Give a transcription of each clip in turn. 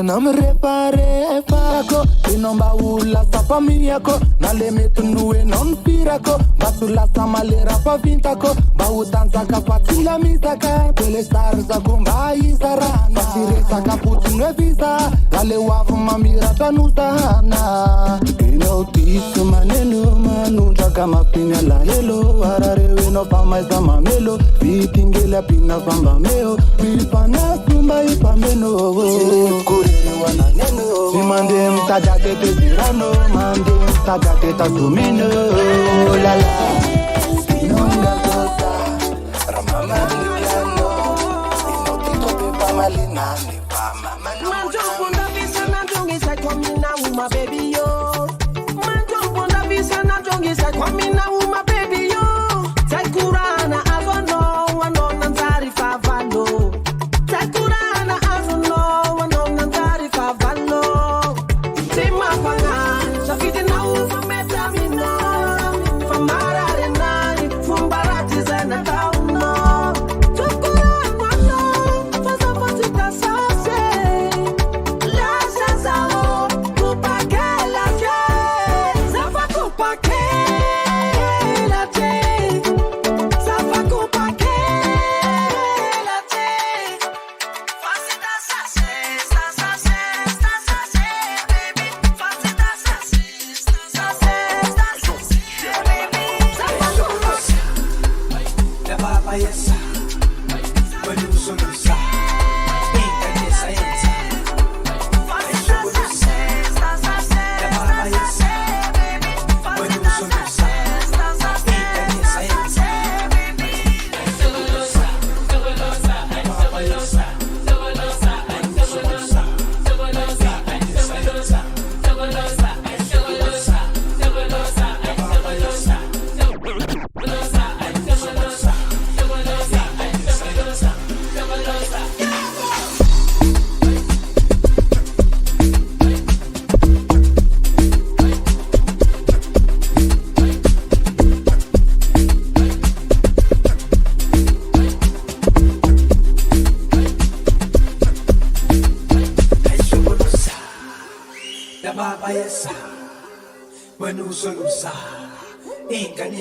Nam repare fako inomba ula sapa miako nale metunue non pirako basula samalera pa vintako bautanza kapatila misaka pele starza kumba isara pasire saka putunwe visa nale wafu mamira tanutana inotisu manenu manunja kama pinya la helo ararewe no pama isama melo vitingela pina pamba meo vipana sumba ipameno Mande mtaja tete zirano, mande mtaja teta sumino, la la. Inonga goza, ramama liano, inotito pepa malina nepa mama. Manjo punda visa na jongi sa kwa mina uma baby yo. Manjo punda visa na jongi sa kwa mina uma baby yo. Taikurana azono, wano nanzari favalo. Taikurana azono, wano nanzari favalo.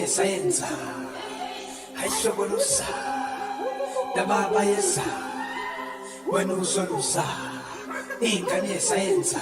Sayenza haishobolusa dababa yesa wenu uzolusa ingane sayenza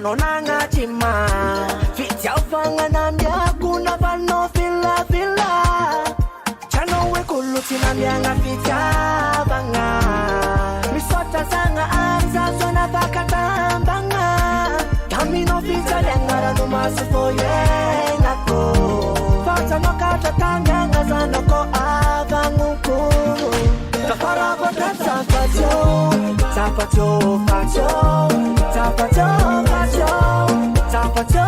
Nonanga chima Fitia ufanga nambia kuna vano fila fila Chano we kuluti nambia nga fitia banga Misota sanga amza zona vakata banga Kamino fitia lengara numasu foye nako Fata no kata tanga nga zanoko avanguku Kafara kote zapatyo Zapatyo, patyo Zapatyo, patyo Zapatyo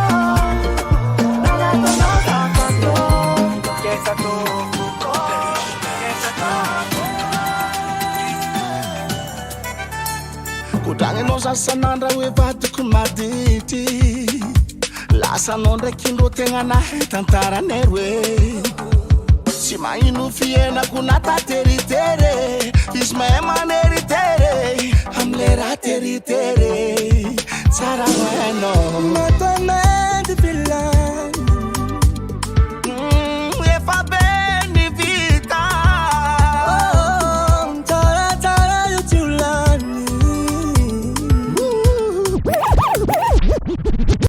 Nalato no zapatyo Kesa to fuko Kesa to Kutange no sasananda we vatu kumaditi La asanao ndraiky indro tegna nahay tantaranay roe tsy magnino fiainako natateritere izy mahay maneritere amle raha teritere tsara hoainao